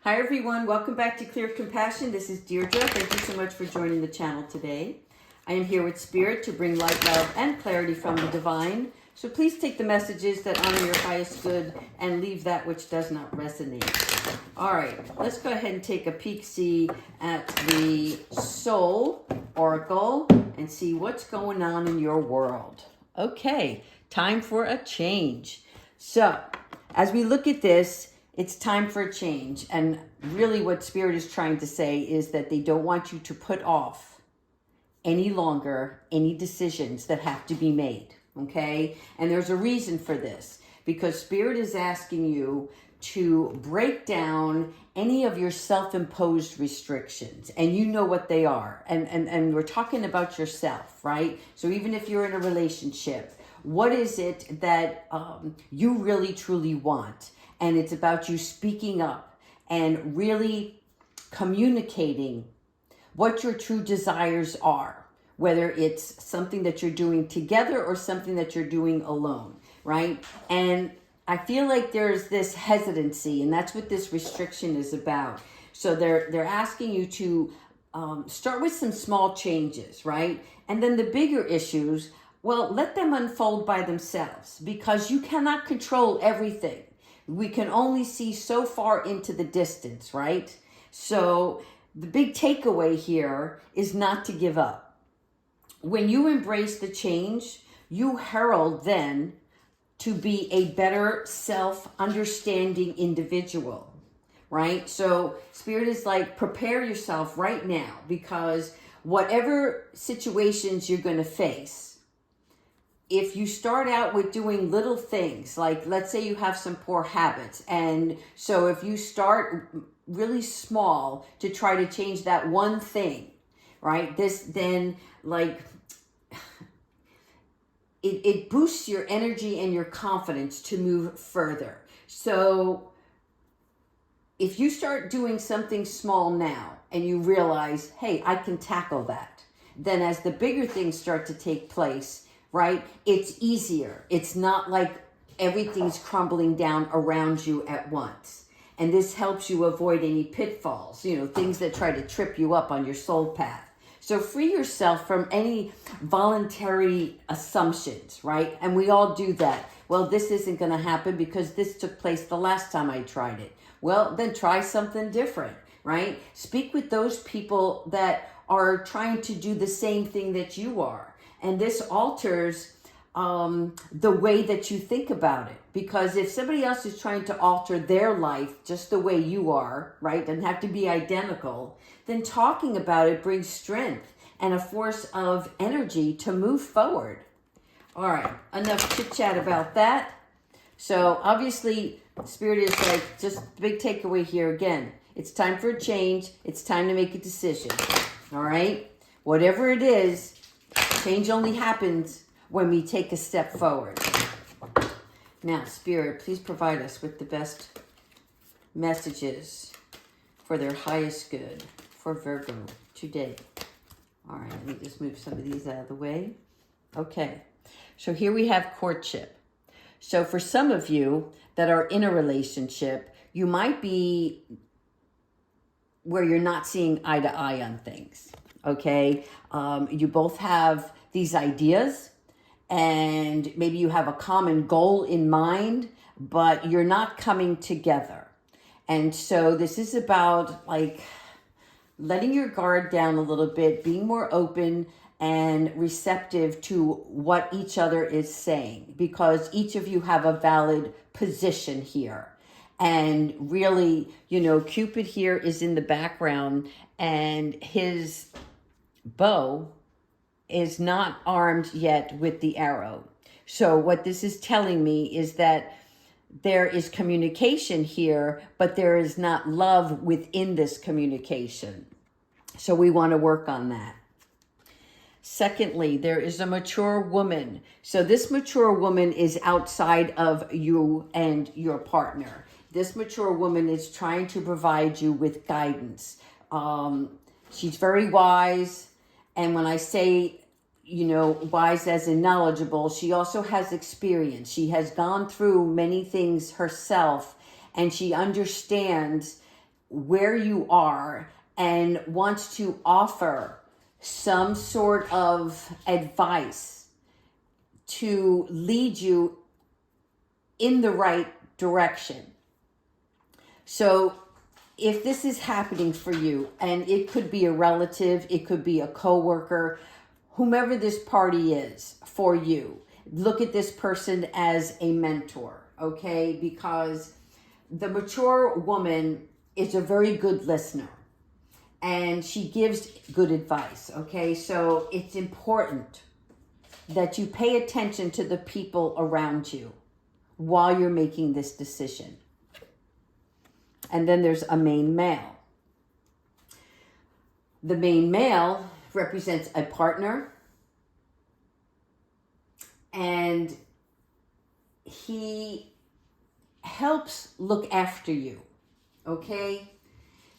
Hi everyone, welcome back to Clear Compassion. This is Deirdre. Thank you so much for joining the channel today. I am here with Spirit to bring light, love, and clarity from the divine. So please take the messages that honor your highest good and leave that which does not resonate. All right, let's go ahead and take a peek-see at the Soul Oracle and see what's going on in your world. Okay, time for a change. So, as we look at this, it's time for a change. And really what Spirit is trying to say is that they don't want you to put off any longer any decisions that have to be made, okay? And there's a reason for this, because Spirit is asking you to break down any of your self-imposed restrictions, and you know what they are. And we're talking about yourself, right? So even if you're in a relationship, what is it that you really truly want? And it's about you speaking up and really communicating what your true desires are, whether it's something that you're doing together or something that you're doing alone, right? And I feel like there's this hesitancy, and that's what this restriction is about. So they're asking you to start with some small changes, right? And then the bigger issues, well, let them unfold by themselves, because you cannot control everything. We can only see so far into the distance, right? So the big takeaway here is not to give up. When you embrace the change, you herald then to be a better self-understanding individual, right? So Spirit is like, prepare yourself right now, because whatever situations you're going to face, if you start out with doing little things, like let's say you have some poor habits, and so if you start really small to try to change that one thing, right? This then like it boosts your energy and your confidence to move further. So if you start doing something small now and you realize, hey, I can tackle that, then as the bigger things start to take place, right, it's easier. It's not like everything's crumbling down around you at once. And this helps you avoid any pitfalls, things that try to trip you up on your soul path. So free yourself from any voluntary assumptions, right? And we all do that. Well, this isn't going to happen because this took place the last time I tried it. Well, then try something different, right? Speak with those people that are trying to do the same thing that you are. And this alters the way that you think about it. Because if somebody else is trying to alter their life just the way you are, right, doesn't have to be identical, then talking about it brings strength and a force of energy to move forward. All right, enough chit chat about that. So obviously, Spirit is like, just the big takeaway here again. It's time for a change. It's time to make a decision. All right, whatever it is, change only happens when we take a step forward. Now, Spirit, please provide us with the best messages for their highest good for Virgo today. All right, let me just move some of these out of the way. Okay, so here we have courtship. So for some of you that are in a relationship, you might be where you're not seeing eye to eye on things, okay? You both have these ideas, and maybe you have a common goal in mind, but you're not coming together. And so this is about like letting your guard down a little bit, being more open and receptive to what each other is saying, because each of you have a valid position here. And really, Cupid here is in the background, and his bow is not armed yet with the arrow. So what this is telling me is that there is communication here, but there is not love within this communication. So we want to work on that. Secondly, there is a mature woman. So this mature woman is outside of you and your partner. This mature woman is trying to provide you with guidance. She's very wise. And when I say, wise as in knowledgeable, she also has experience. She has gone through many things herself, and she understands where you are and wants to offer some sort of advice to lead you in the right direction. So if this is happening for you, and it could be a relative, it could be a coworker, whomever this party is for you, look at this person as a mentor, okay? Because the mature woman is a very good listener and she gives good advice, okay? So it's important that you pay attention to the people around you while you're making this decision. And then there's a main male. The main male represents a partner, and he helps look after you, okay?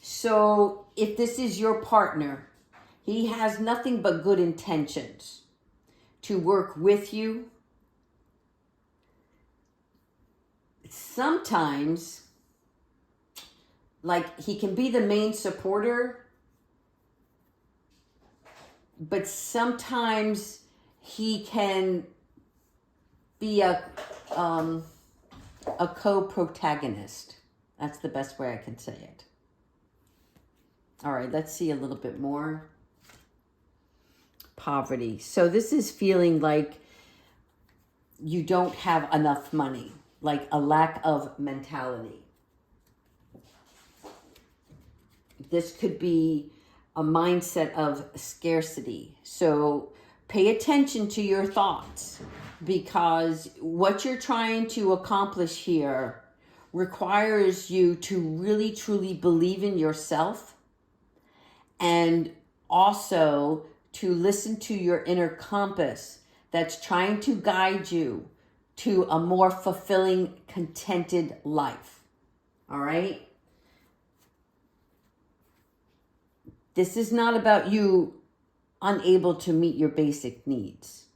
So if this is your partner, he has nothing but good intentions to work with you. Sometimes, like, he can be the main supporter, but sometimes he can be a co-protagonist. That's the best way I can say it. All right, let's see a little bit more. Poverty. So this is feeling like you don't have enough money, like a lack of mentality. This could be a mindset of scarcity. So pay attention to your thoughts, because what you're trying to accomplish here requires you to really truly believe in yourself, and also to listen to your inner compass that's trying to guide you to a more fulfilling, contented life. All right? This is not about you unable to meet your basic needs,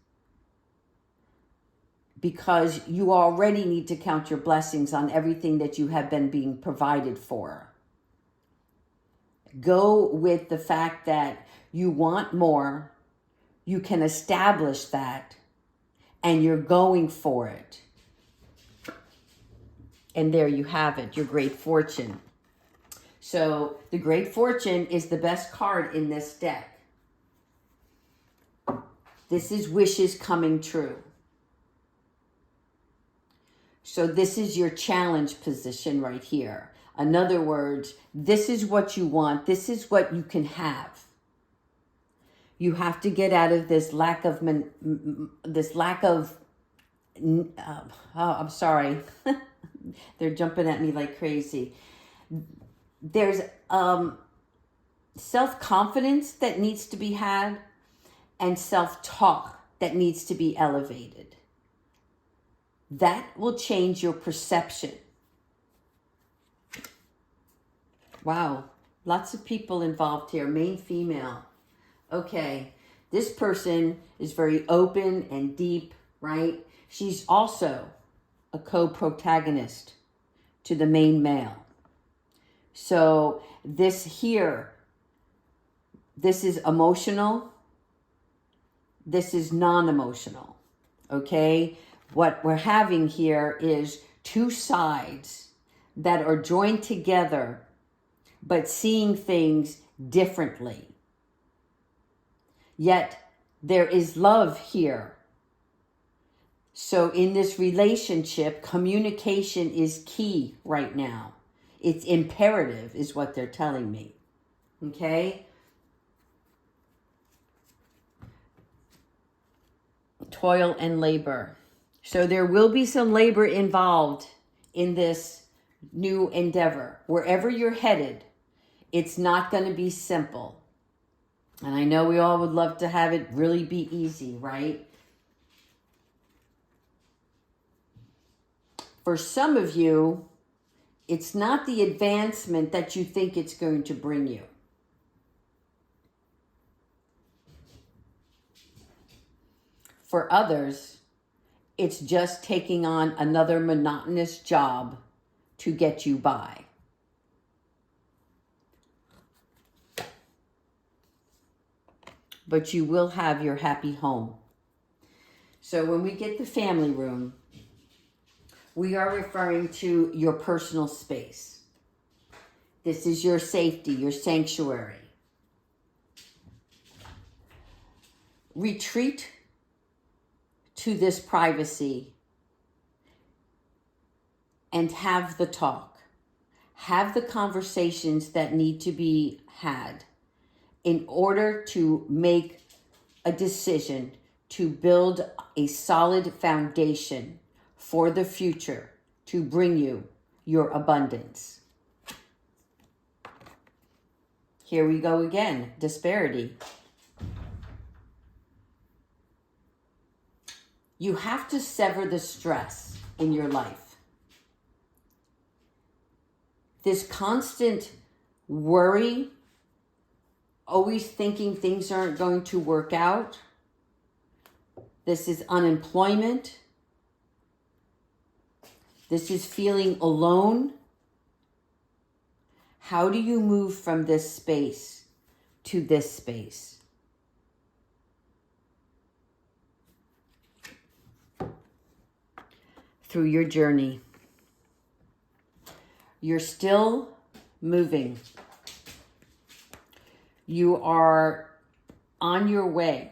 because you already need to count your blessings on everything that you have been being provided for. Go with the fact that you want more, you can establish that, and you're going for it. And there you have it, your great fortune. So the great fortune is the best card in this deck. This is wishes coming true. So this is your challenge position right here. In other words, this is what you want. This is what you can have. You have to get out of this lack of, I'm sorry. They're jumping at me like crazy. There's self-confidence that needs to be had, and self-talk that needs to be elevated. That will change your perception. Wow, lots of people involved here, main female. Okay, this person is very open and deep, right? She's also a co-protagonist to the main male. So this here, this is emotional. This is non-emotional, okay? What we're having here is two sides that are joined together, but seeing things differently. Yet there is love here. So in this relationship, communication is key right now. It's imperative, is what they're telling me. Okay? Toil and labor. So there will be some labor involved in this new endeavor. Wherever you're headed, it's not going to be simple. And I know we all would love to have it really be easy, right? For some of you, it's not the advancement that you think it's going to bring you. For others, it's just taking on another monotonous job to get you by. but you will have your happy home. So when we get the family room, we are referring to your personal space. This is your safety, your sanctuary. Retreat to this privacy and have the talk. Have the conversations that need to be had in order to make a decision to build a solid foundation for the future to bring you your abundance. Here we go again, disparity. You have to sever the stress in your life. This constant worry, always thinking things aren't going to work out. This is unemployment. This is feeling alone. How do you move from this space to this space? Through your journey. You're still moving. You are on your way.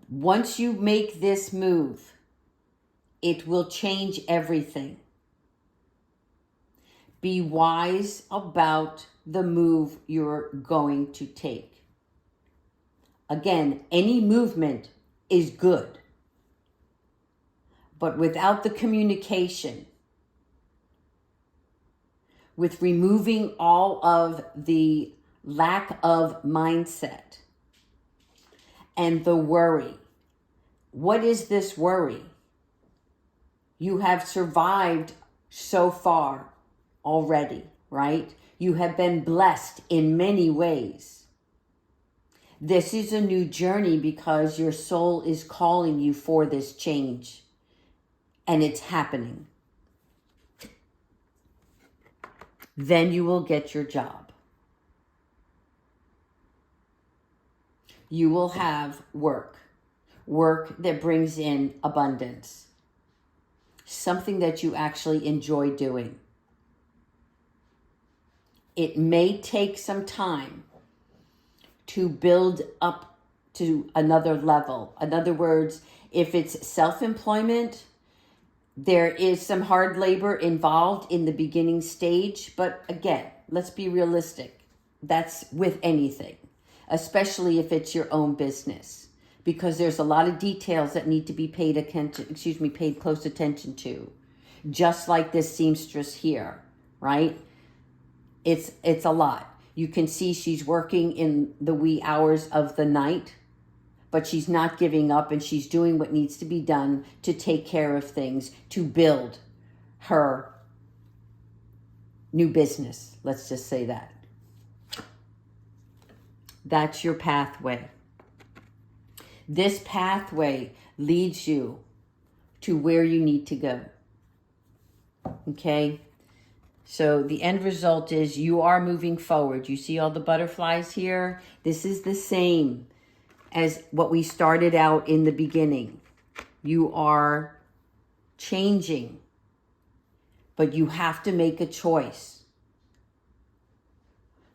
Once you make this move, it will change everything. Be wise about the move you're going to take. Again, any movement is good. But without the communication, with removing all of the lack of mindset and the worry. What is this worry? You have survived so far already, right? You have been blessed in many ways. This is a new journey because your soul is calling you for this change. And it's happening. Then you will get your job. You will have work that brings in abundance. Something that you actually enjoy doing. It may take some time to build up to another level. In other words, if it's self-employment, there is some hard labor involved in the beginning stage, but again, let's be realistic. That's with anything, especially if it's your own business, because there's a lot of details that need to be paid close attention to. Just like this seamstress here, right? It's a lot. You can see she's working in the wee hours of the night, but she's not giving up and she's doing what needs to be done to take care of things, to build her new business. Let's just say that. That's your pathway. This pathway leads you to where you need to go. Okay? So the end result is you are moving forward. You see all the butterflies here? This is the same as what we started out in the beginning. You are changing, but you have to make a choice.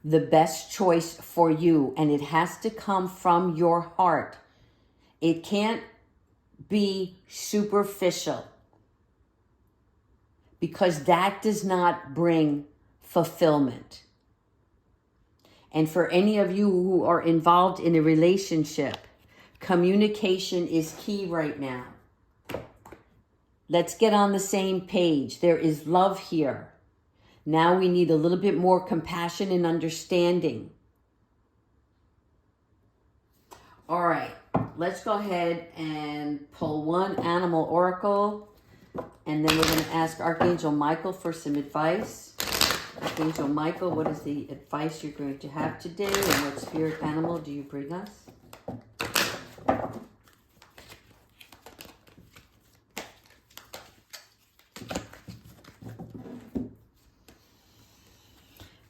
The best choice for you, and it has to come from your heart. It can't be superficial, because that does not bring fulfillment. And for any of you who are involved in a relationship, communication is key right now. Let's get on the same page. There is love here. Now we need a little bit more compassion and understanding. All right, let's go ahead and pull one animal oracle, and then we're going to ask Archangel Michael for some advice. Archangel Michael, what is the advice you're going to have today, and what spirit animal do you bring us?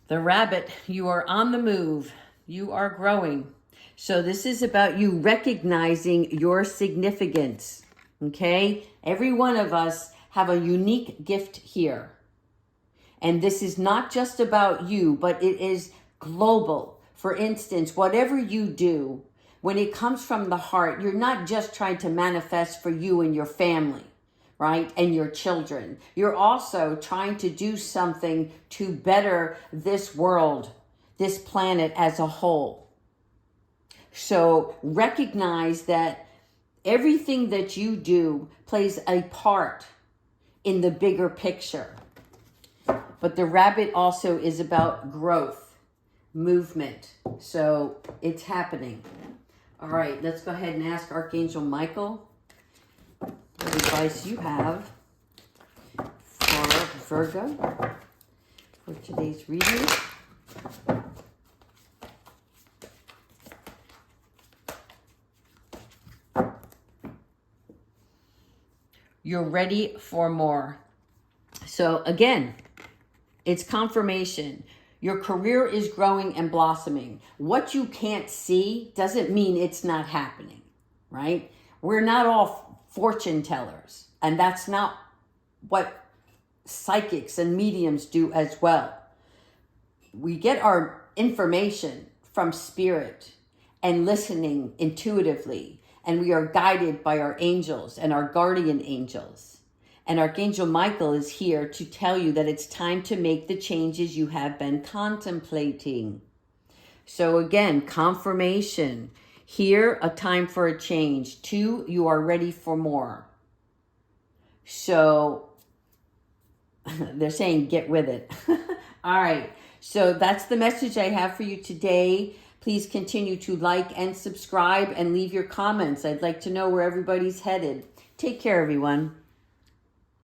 The rabbit, you are on the move. You are growing. So this is about you recognizing your significance. Okay? Every one of us have a unique gift here. And this is not just about you, but it is global. For instance, whatever you do, when it comes from the heart, you're not just trying to manifest for you and your family, right? And your children. You're also trying to do something to better this world, this planet as a whole. So recognize that everything that you do plays a part in the bigger picture. But the rabbit also is about growth, movement. So it's happening. All right, let's go ahead and ask Archangel Michael what advice you have for Virgo for today's reading. You're ready for more. So again, it's confirmation. Your career is growing and blossoming. What you can't see doesn't mean it's not happening, right? We're not all fortune tellers, and that's not what psychics and mediums do as well. We get our information from spirit and listening intuitively, and we are guided by our angels and our guardian angels. And Archangel Michael is here to tell you that it's time to make the changes you have been contemplating. So again, confirmation. Here, a time for a change. 2, you are ready for more. So they're saying get with it. All right. So that's the message I have for you today. Please continue to like and subscribe and leave your comments. I'd like to know where everybody's headed. Take care, everyone.